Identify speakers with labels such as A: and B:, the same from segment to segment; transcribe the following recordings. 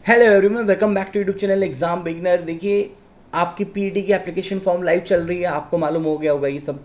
A: Hello everyone, welcome back to YouTube channel exam beginner. देखिए, आपकी PET की application form live चल रही है, आपको मालूम हो गया होगा ये सब।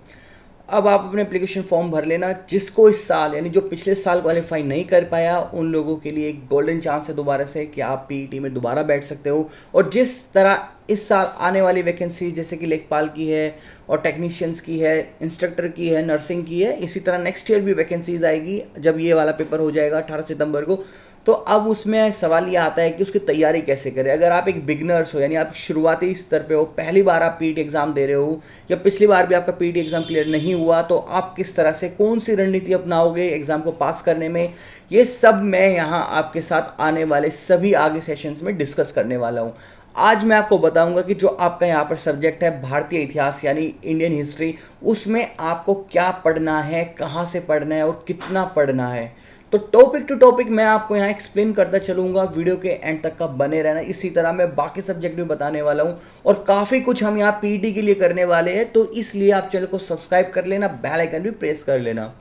A: अब आप अपने एप्लीकेशन फॉर्म भर लेना। जिसको इस साल यानी जो पिछले साल क्वालिफाई नहीं कर पाया उन लोगों के लिए एक गोल्डन चांस है दोबारा से कि आप पीईटी में दोबारा बैठ सकते हो। और जिस तरह इस साल आने वाली वैकेंसीज जैसे कि लेखपाल की है और टेक्नीशियंस की है, इंस्ट्रक्टर की है, नर्सिंग की है, इसी तरह नेक्स्ट ईयर भी वैकेंसीज आएगी जब ये वाला पेपर हो जाएगा 18 सितंबर को। तो अब उसमें सवाल ये आता है कि उसकी तैयारी कैसे करें। अगर आप एक बिगनर्स हो यानी आप शुरुआती स्तर पे हो, पहली बार आप पीईटी एग्ज़ाम दे रहे हो या पिछली बार भी आपका पीईटी एग्ज़ाम क्लियर नहीं हुआ, तो आप किस तरह से कौन सी रणनीति अपनाओगे एग्ज़ाम को पास करने में, ये सब मैं यहाँ आपके साथ आने वाले सभी आगे सेशंस में डिस्कस करने वाला हूँ। आज मैं आपको बताऊंगा कि जो आपका यहाँ पर सब्जेक्ट है भारतीय इतिहास यानी इंडियन हिस्ट्री, उसमें आपको क्या पढ़ना है, कहाँ से पढ़ना है और कितना पढ़ना है। तो टॉपिक टू टॉपिक मैं आपको यहाँ एक्सप्लेन करता चलूँगा, वीडियो के एंड तक का बने रहना। इसी तरह मैं बाकी सब्जेक्ट भी बताने वाला हूँ और काफ़ी कुछ हम यहाँ पीईटी के लिए करने वाले हैं, तो इसलिए आप चैनल को सब्सक्राइब कर लेना, बेल आइकन भी प्रेस कर लेना।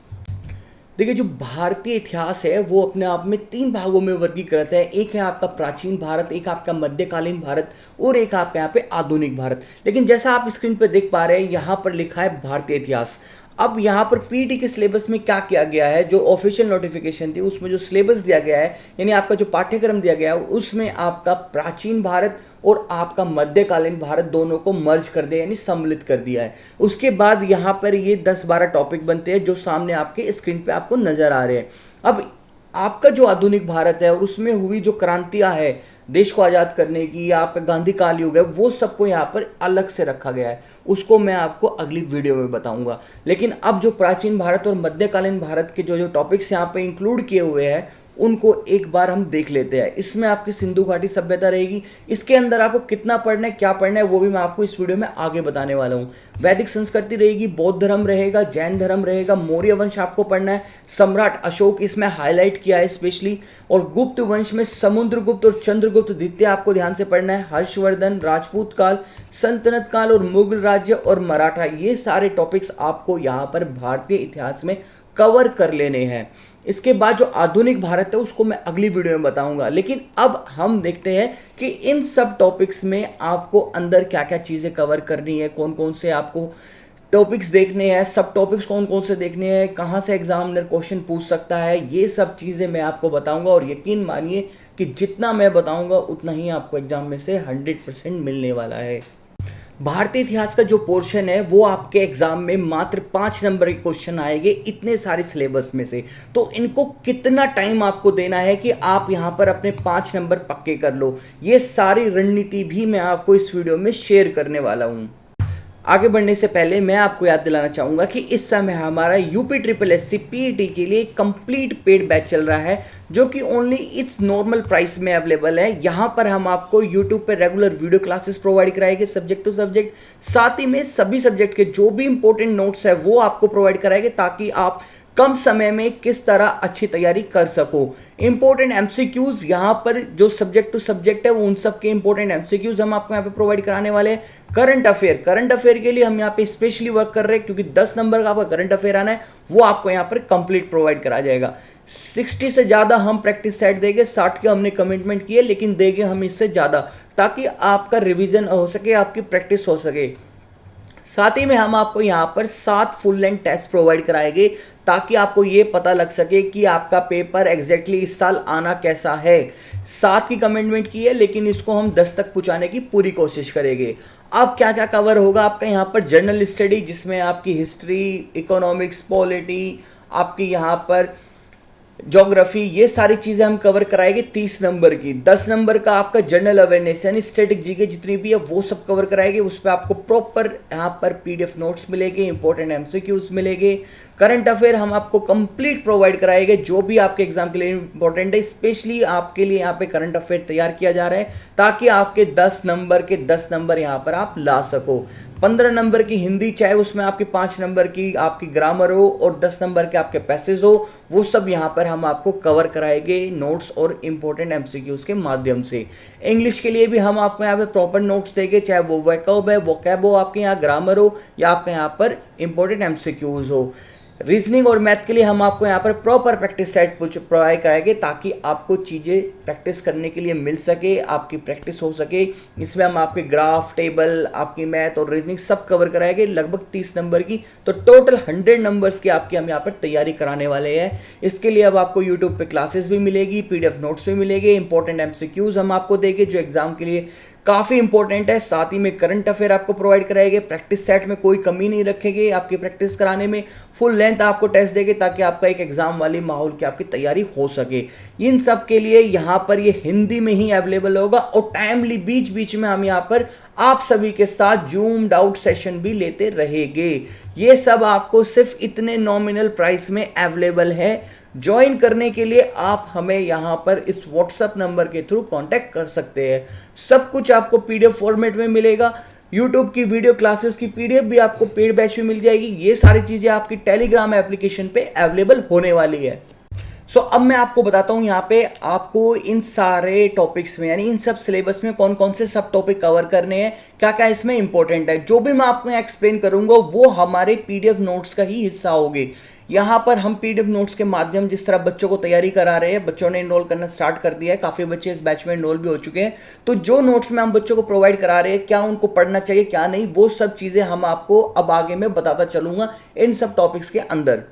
A: देखिए, जो भारतीय इतिहास है वो अपने आप में तीन भागों में वर्गीकृत है। एक है आपका प्राचीन भारत, एक आपका मध्यकालीन भारत और एक आपका यहाँ पे आधुनिक भारत। लेकिन जैसा आप स्क्रीन पर देख पा रहे हैं, यहाँ पर लिखा है भारतीय इतिहास। अब यहाँ पर पीईटी के सिलेबस में क्या किया गया है, जो ऑफिशियल नोटिफिकेशन थी उसमें जो सिलेबस दिया गया है यानी आपका जो पाठ्यक्रम दिया गया है, उसमें आपका प्राचीन भारत और आपका मध्यकालीन भारत दोनों को मर्ज कर दिया यानी सम्मिलित कर दिया है। उसके बाद यहाँ पर ये 10-12 टॉपिक बनते हैं जो सामने आपके स्क्रीन पे आपको नजर आ रहे हैं। अब आपका जो आधुनिक भारत है और उसमें हुई जो क्रांतियां है देश को आज़ाद करने की, या आपका गांधी काल युग है, वो सबको यहाँ पर अलग से रखा गया है। उसको मैं आपको अगली वीडियो में बताऊंगा। लेकिन अब जो प्राचीन भारत और मध्यकालीन भारत के जो जो टॉपिक्स यहाँ पे इंक्लूड किए हुए हैं उनको एक बार हम देख लेते हैं। इसमें आपकी सिंधु घाटी सभ्यता रहेगी। इसके अंदर आपको कितना पढ़ना है, क्या पढ़ना है, वो भी मैं आपको इस वीडियो में आगे बताने वाला हूँ। वैदिक संस्कृति रहेगी, बौद्ध धर्म रहेगा, जैन धर्म रहेगा, मौर्य वंश आपको पढ़ना है, सम्राट अशोक इसमें हाईलाइट किया है स्पेशली, और गुप्त वंश में समुद्रगुप्त और चंद्रगुप्त द्वितीय आपको ध्यान से पढ़ना है, हर्षवर्धन, राजपूत काल, सल्तनत काल और मुगल राज्य और मराठा, ये सारे टॉपिक्स आपको यहाँ पर भारतीय इतिहास में कवर कर लेने हैं। इसके बाद जो आधुनिक भारत है उसको मैं अगली वीडियो में बताऊंगा। लेकिन अब हम देखते हैं कि इन सब टॉपिक्स में आपको अंदर क्या क्या चीज़ें कवर करनी है, कौन कौन से आपको टॉपिक्स देखने हैं, सब टॉपिक्स कौन कौन से देखने हैं, कहाँ से एग्जामिनर क्वेश्चन पूछ सकता है, ये सब चीज़ें मैं आपको बताऊंगा। और यकीन मानिए कि जितना मैं बताऊंगा उतना ही आपको एग्जाम में से 100% मिलने वाला है। भारतीय इतिहास का जो पोर्शन है वो आपके एग्जाम में मात्र 5 नंबर के क्वेश्चन आएंगे इतने सारे सिलेबस में से। तो इनको कितना टाइम आपको देना है कि आप यहां पर अपने 5 नंबर पक्के कर लो, ये सारी रणनीति भी मैं आपको इस वीडियो में शेयर करने वाला हूं। आगे बढ़ने से पहले मैं आपको याद दिलाना चाहूँगा कि इस समय हमारा UP triple S C PET के लिए कंप्लीट पेड बैच चल रहा है, जो कि ओनली इट्स नॉर्मल प्राइस में अवेलेबल है। यहाँ पर हम आपको यूट्यूब पर रेगुलर वीडियो क्लासेस प्रोवाइड कराएंगे सब्जेक्ट टू सब्जेक्ट, साथ ही में सभी सब्जेक्ट के जो भी इंपॉर्टेंट नोट्स है वो आपको प्रोवाइड कराएंगे ताकि आप कम समय में किस तरह अच्छी तैयारी कर सको। इंपॉर्टेंट एमसीक्यूज यहाँ पर जो सब्जेक्ट टू सब्जेक्ट है वो उन सब के इंपॉर्टेंट एमसीक्यूज हम आपको यहाँ पे प्रोवाइड कराने वाले हैं। करंट अफेयर के लिए हम यहाँ पे स्पेशली वर्क कर रहे हैं क्योंकि 10 नंबर का आपका करंट अफेयर आना है, वो आपको यहाँ पर कंप्लीट प्रोवाइड करा जाएगा। 60 से ज़्यादा हम प्रैक्टिस सेट देंगे, 60 के हमने कमिटमेंट किए, लेकिन देंगे हम इससे ज़्यादा ताकि आपका रिविजन हो सके, आपकी प्रैक्टिस हो सके। साथ ही में हम आपको यहाँ पर 7 फुल लेंथ टेस्ट प्रोवाइड कराएंगे ताकि आपको ये पता लग सके कि आपका पेपर एग्जैक्टली इस साल आना कैसा है। 7 की कमिटमेंट की है लेकिन इसको हम 10 तक पहुँचाने की पूरी कोशिश करेंगे। अब क्या क्या कवर होगा आपका यहाँ पर, जनरल स्टडी जिसमें आपकी हिस्ट्री, इकोनॉमिक्स, पॉलिटी, आपकी यहाँ पर ज्योग्राफी, ये सारी चीज़ें हम कवर कराएंगे 30 नंबर की। 10 नंबर का आपका जनरल अवेयरनेस यानी स्टैटिक जीके जितनी भी है वो सब कवर कराएंगे। उस पर आपको प्रॉपर यहाँ पर पीडीएफ नोट्स मिलेंगे, इंपॉर्टेंट एमसीक्यूज मिलेंगे। करंट अफेयर हम आपको कंप्लीट प्रोवाइड कराएंगे जो भी आपके एग्जाम के लिए इंपॉर्टेंट है। स्पेशली आपके लिए यहाँ पे करंट अफेयर तैयार किया जा रहा है ताकि आपके 10 नंबर के 10 नंबर यहाँ पर आप ला सको। 15 नंबर की हिंदी, चाहे उसमें आपकी 5 नंबर की आपकी ग्रामर हो और 10 नंबर के आपके पैसेज हो, वो सब यहाँ पर हम आपको कवर कराएंगे नोट्स और इंपॉर्टेंट एमसीक्यूज के माध्यम से। इंग्लिश के लिए भी हम आपको यहाँ पे प्रॉपर नोट्स देंगे, चाहे वो वैकब है, वोकैब हो, आपके यहाँ ग्रामर हो या आपके यहाँ पर इंपॉर्टेंट एमसीक्यूज हो। रीजनिंग और मैथ के लिए हम आपको यहाँ पर प्रॉपर प्रैक्टिस सेट प्रोवाइड कराएंगे ताकि आपको चीज़ें प्रैक्टिस करने के लिए मिल सके, आपकी प्रैक्टिस हो सके। इसमें हम आपके ग्राफ, टेबल, आपकी मैथ और रीजनिंग सब कवर कराएंगे, लगभग 30 नंबर की। तो टोटल 100 नंबर्स की आपकी हम यहाँ पर तैयारी कराने वाले हैं। इसके लिए अब आपको यूट्यूब पे क्लासेस भी मिलेगी, PDF नोट्स भी मिलेंगे, इंपॉर्टेंट MCQs हम आपको देंगे जो एग्जाम के लिए काफ़ी इंपॉर्टेंट है। साथ ही में करंट अफेयर आपको प्रोवाइड कराएंगे, प्रैक्टिस सेट में कोई कमी नहीं रखेंगे, आपकी प्रैक्टिस कराने में फुल लेंथ आपको टेस्ट देंगे ताकि आपका एक एग्जाम वाली माहौल की आपकी तैयारी हो सके। इन सब के लिए यहाँ पर ये हिंदी में ही अवेलेबल होगा और टाइमली बीच बीच में हम यहाँ पर आप सभी के साथ जूम डाउट सेशन भी लेते रहेंगे। ये सब आपको सिर्फ इतने नॉमिनल प्राइस में अवेलेबल है। ज्वाइन करने के लिए आप हमें यहाँ पर इस व्हाट्सएप नंबर के थ्रू कांटेक्ट कर सकते हैं। सब कुछ आपको PDF फॉर्मेट में मिलेगा। यूट्यूब की वीडियो क्लासेस की PDF भी आपको पेड बैच में मिल जाएगी। ये सारी चीज़ें आपकी टेलीग्राम एप्लीकेशन पे अवेलेबल होने वाली है। अब मैं आपको बताता हूँ यहाँ पे आपको इन सारे टॉपिक्स में यानी इन सब सिलेबस में कौन कौन से सब टॉपिक कवर करने हैं, क्या क्या इसमें इंपॉर्टेंट है। जो भी मैं आपको यहाँ एक्सप्लेन करूंगा वो हमारे PDF नोट्स का ही हिस्सा होगी। यहाँ पर हम PDF नोट्स के माध्यम जिस तरह बच्चों को तैयारी करा रहे हैं, बच्चों ने इनरोल करना स्टार्ट कर दिया है, काफ़ी बच्चे इस बैच में इनरोल भी हो चुके हैं। तो जो नोट्स में हम बच्चों को प्रोवाइड करा रहे हैं, क्या उनको पढ़ना चाहिए क्या नहीं, वो सब चीज़ें हम आपको अब आगे में बताता चलूंगा इन सब टॉपिक्स के अंदर।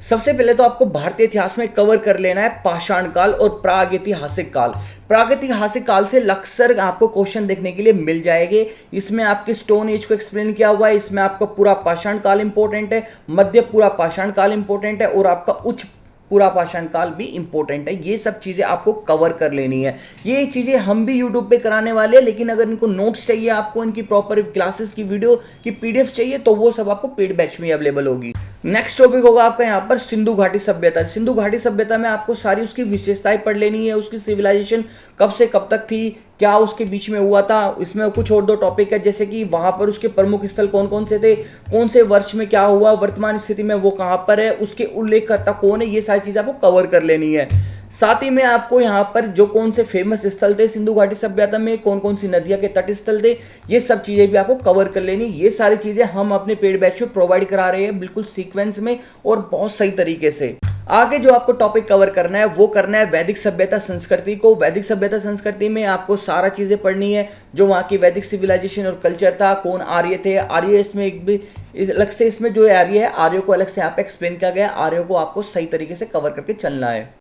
A: सबसे पहले तो आपको भारतीय इतिहास में कवर कर लेना है पाषाण काल और प्रागैतिहासिक काल। प्रागैतिहासिक काल से अक्सर आपको क्वेश्चन देखने के लिए मिल जाएंगे। इसमें आपके स्टोन एज को एक्सप्लेन किया हुआ है, इसमें आपका पूरा पाषाण काल इंपॉर्टेंट है, मध्य पूरा पाषाण काल इंपॉर्टेंट है और आपका उच्च पूरा पाषाण काल भी इंपॉर्टेंट है। ये सब चीजें आपको कवर कर लेनी है। ये चीजें हम भी यूट्यूब पे कराने वाले हैं, लेकिन अगर इनको नोट्स चाहिए, आपको इनकी प्रॉपर क्लासेस की वीडियो की PDF चाहिए तो वो सब आपको पेड बैच में अवेलेबल होगी। नेक्स्ट टॉपिक होगा आपका यहाँ पर सिंधु घाटी सभ्यता। सिंधु घाटी सभ्यता में आपको सारी उसकी विशेषताएं पढ़ लेनी है, उसकी सिविलाइजेशन कब से कब तक थी, क्या उसके बीच में हुआ था। इसमें कुछ और 2 टॉपिक है, जैसे कि वहां पर उसके प्रमुख स्थल कौन कौन से थे, कौन से वर्ष में क्या हुआ, वर्तमान स्थिति में वो कहां पर है, उसके उल्लेखकर्ता कौन है। ये सारी चीजें आपको कवर कर लेनी है। साथ ही में आपको यहाँ पर जो कौन से फेमस स्थल थे सिंधु घाटी सभ्यता में, कौन कौन सी नदियां के तट स्थल थे, ये सब चीजें भी आपको कवर कर लेनी। ये सारी चीजें हम अपने पेड बैच में प्रोवाइड करा रहे हैं, बिल्कुल सीक्वेंस में और बहुत सही तरीके से। आगे जो आपको टॉपिक कवर करना है वो करना है वैदिक सभ्यता संस्कृति को। वैदिक सभ्यता संस्कृति में आपको सारा चीजें पढ़नी है, जो वहाँ की वैदिक सिविलाइजेशन और कल्चर था, कौन आर्य थे, आर्य इसमें एक भी अलग से, इसमें जो आर्य है आर्यों को अलग से यहाँ पे एक्सप्लेन किया गया, आर्यों को आपको सही तरीके से कवर करके चलना है।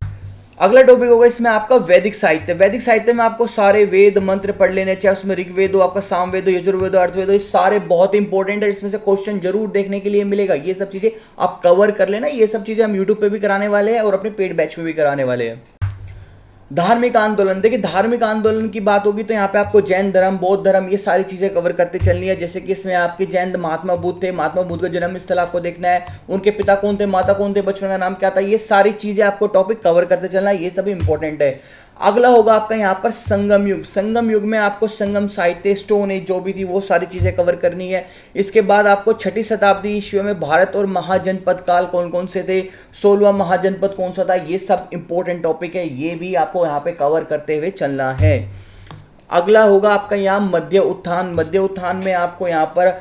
A: अगला टॉपिक होगा इसमें आपका वैदिक साहित्य। वैदिक साहित्य में आपको सारे वेद मंत्र पढ़ लेने, चाहे उसमें ऋग्वेद हो, आपका सामवेद हो, यजुर्वेद हो, अर्थवेद हो, ये सारे बहुत इंपॉर्टेंट है। इसमें से क्वेश्चन जरूर देखने के लिए मिलेगा। ये सब चीजें आप कवर कर लेना। ये सब चीजें हम यूट्यूब पे भी कराने वाले हैं और अपने पेड बैच में भी कराने वाले हैं। धार्मिक आंदोलन, देखिए धार्मिक आंदोलन की बात होगी तो यहाँ पे आपको जैन धर्म, बौद्ध धर्म, ये सारी चीजें कवर करते चलनी है। जैसे कि इसमें आपके जैन महात्मा बुद्ध थे, महात्मा बुद्ध का जन्म स्थल आपको देखना है, उनके पिता कौन थे, माता कौन थे, बचपन का नाम क्या था, ये सारी चीजें आपको टॉपिक कवर करते चलना है। ये सभी इंपॉर्टेंट है। अगला होगा आपका यहाँ पर संगम युग। संगम युग में आपको संगम साहित्य, स्टोन एज जो भी थी वो सारी चीजें कवर करनी है। इसके बाद आपको 6ठी शताब्दी ईस्वी में भारत और महाजनपद काल कौन कौन से थे, 16वां महाजनपद कौन सा था, ये सब इंपॉर्टेंट टॉपिक है। ये भी आपको यहाँ पे कवर करते हुए चलना है। अगला होगा आपका यहाँ मध्य उत्थान। मध्य उत्थान में आपको यहाँ पर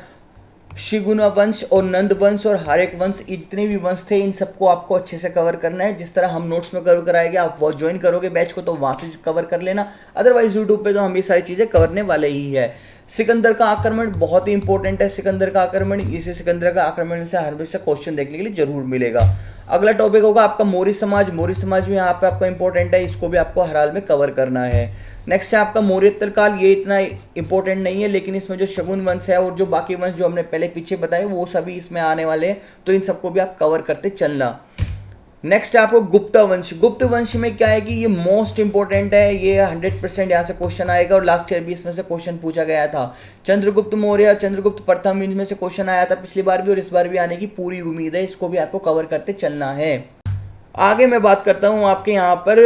A: शिगुना वंश और नंद वंश और हारेक वंश, ये जितने भी वंश थे इन सबको आपको अच्छे से कवर करना है। जिस तरह हम नोट्स में कवर कराएंगे, आप वो ज्वाइन करोगे बैच को तो वहाँ से कवर कर लेना, अदरवाइज यूट्यूब पे तो हम ये सारी चीज़ें करने वाले ही है। सिकंदर का आक्रमण बहुत ही इंपॉर्टेंट है। सिकंदर का आक्रमण, इसे सिकंदर का आक्रमण से हर वैसे क्वेश्चन देखने के लिए जरूर मिलेगा। अगला टॉपिक होगा आपका मौर्य समाज। मौर्य समाज में यहाँ पे आपका इंपॉर्टेंट है, इसको भी आपको हर हाल में कवर करना है। नेक्स्ट है आपका मौर्योत्तर काल। ये इतना इंपॉर्टेंट नहीं है, लेकिन इसमें जो शगुन वंश है और जो बाकी वंश जो हमने पहले पीछे बताए वो सभी इसमें आने वाले हैं, तो इन सबको भी आप कवर करते चलना। नेक्स्ट है आपको गुप्ता वंश। गुप्त वंश में क्या है कि ये मोस्ट इंपॉर्टेंट है, ये 100% यहाँ से क्वेश्चन आएगा और लास्ट ईयर भी इसमें से क्वेश्चन पूछा गया था। चंद्रगुप्त मौर्य और चंद्रगुप्त प्रथम इनमें से क्वेश्चन आया था पिछली बार भी और इस बार भी आने की पूरी उम्मीद है। इसको भी आपको कवर करते चलना है। आगे मैं बात करता हूँ आपके यहाँ पर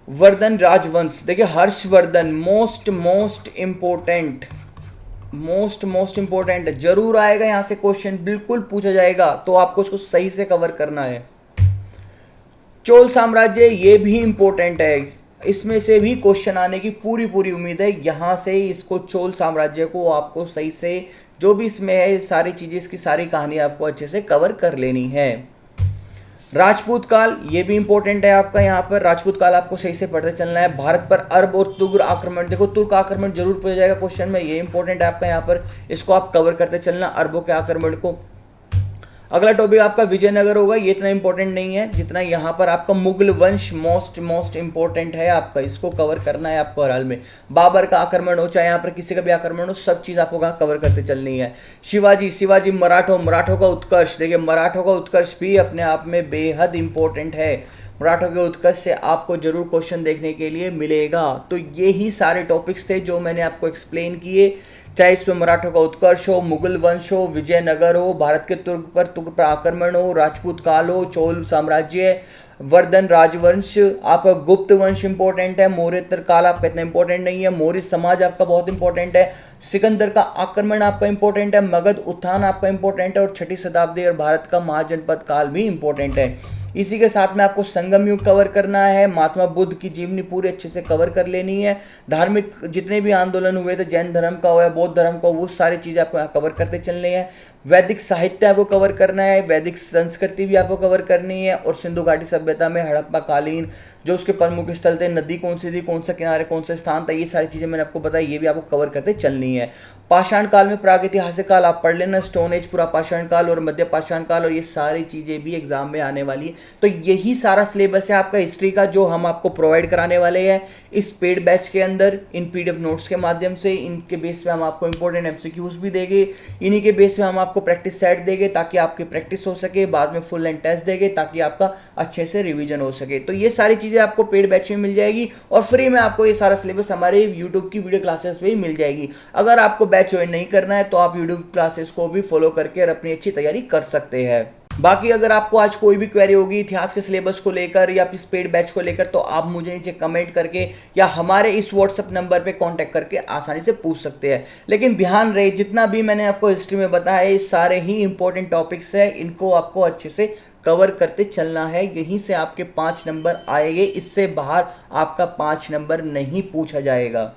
A: वर्धन राजवंश। देखिए हर्षवर्धन मोस्ट इंपॉर्टेंट जरूर आएगा, यहाँ से क्वेश्चन बिल्कुल पूछा जाएगा, तो आपको उसको सही से कवर करना है। चोल साम्राज्य, ये भी इंपॉर्टेंट है, इसमें से भी क्वेश्चन आने की पूरी उम्मीद है। यहाँ से इसको चोल साम्राज्य को आपको सही से जो भी इसमें है सारी चीजें, इसकी सारी कहानी आपको अच्छे से कवर कर लेनी है। राजपूत काल ये भी इंपॉर्टेंट है आपका, यहाँ पर राजपूत काल आपको सही से पढ़ते चलना है। भारत पर अरब और तुर्क आक्रमण, देखो तुर्क आक्रमण जरूर पूछा जाएगा क्वेश्चन में, ये इंपॉर्टेंट है आपका यहाँ पर, इसको आप कवर करते चलना अरबों के आक्रमण को। अगला टॉपिक आपका विजयनगर होगा, ये इतना इंपॉर्टेंट नहीं है जितना यहाँ पर आपका मुगल वंश मोस्ट इंपॉर्टेंट है आपका, इसको कवर करना है आपको हर हाल में। बाबर का आक्रमण हो चाहे यहाँ पर किसी का भी आक्रमण हो, सब चीज़ आपको कहाँ कवर करते चलनी है। शिवाजी मराठों का उत्कर्ष, देखिए मराठों का उत्कर्ष भी अपने आप में बेहद इंपॉर्टेंट है। मराठों के उत्कर्ष से आपको जरूर क्वेश्चन देखने के लिए मिलेगा। तो ये ही सारे टॉपिक्स थे जो मैंने आपको एक्सप्लेन किए, चाहे इसमें मराठों का उत्कर्ष हो, मुगल वंश हो, विजयनगर हो, भारत के तुर्क पर आक्रमण हो, राजपूत काल हो, चोल साम्राज्य, वर्धन राजवंश, आपका गुप्त वंश इंपॉर्टेंट है, मौर्योत्तर काल आपका इतना इंपॉर्टेंट नहीं है, मौर्य समाज आपका बहुत इंपॉर्टेंट है, सिकंदर का आक्रमण आपका इंपॉर्टेंट है, मगध उत्थान आपका इंपॉर्टेंट है, और 6ठी शताब्दी और भारत का महाजनपद काल भी इंपॉर्टेंट है। इसी के साथ में आपको संगम युग कवर करना है, महात्मा बुद्ध की जीवनी पूरी अच्छे से कवर कर लेनी है, धार्मिक जितने भी आंदोलन हुए थे, जैन धर्म का हो या बौद्ध धर्म का, वो सारी चीज़ें आपको यहाँ कवर करते चलनी है। वैदिक साहित्य आपको कवर करना है, वैदिक संस्कृति भी आपको कवर करनी है, और सिंधु घाटी सभ्यता में हड़प्पा कालीन जो उसके प्रमुख स्थल थे, नदी कौन सी थी, कौन सा किनारे, कौन सा स्थान था, ये सारी चीज़ें मैंने आपको बताई, ये भी आपको कवर करते चलनी है। पाषाण काल में प्रागैतिहासिक काल आप पढ़ लेना, स्टोन एज पूरा पाषाण काल और मध्य पाषाण काल, और ये सारी चीज़ें भी एग्जाम में आने वाली है। तो यही सारा सिलेबस है आपका हिस्ट्री का जो हम आपको प्रोवाइड कराने वाले हैं इस पेड बैच के अंदर, इन PDF नोट्स के माध्यम से। इनके बेस पे हम आपको इंपॉर्टेंट MCQs भी देंगे, इन्हीं के बेस पे हम आपको प्रैक्टिस सेट देंगे ताकि आपकी प्रैक्टिस हो सके, बाद में फुल एंड टेस्ट देंगे ताकि आपका अच्छे से रिवीजन हो सके। तो ये सारी चीज़ें आपको पेड बैच में मिल जाएगी, और फ्री में आपको ये सारा सिलेबस हमारे यूट्यूब की वीडियो क्लासेस पे ही मिल जाएगी। अगर आपको बैच ज्वाइन नहीं करना है तो आप यूट्यूब क्लासेस को भी फॉलो करके और अपनी अच्छी तैयारी कर सकते हैं। बाकी अगर आपको आज कोई भी क्वेरी होगी इतिहास के सिलेबस को लेकर या इस पेड बैच को लेकर, तो आप मुझे नीचे कमेंट करके या हमारे इस व्हाट्सएप नंबर पे कांटेक्ट करके आसानी से पूछ सकते हैं। लेकिन ध्यान रहे, जितना भी मैंने आपको हिस्ट्री में बताया ये सारे ही इंपॉर्टेंट टॉपिक्स हैं, इनको आपको अच्छे से कवर करते चलना है, यहीं से आपके 5 नंबर आएंगे, इससे बाहर आपका 5 नंबर नहीं पूछा जाएगा।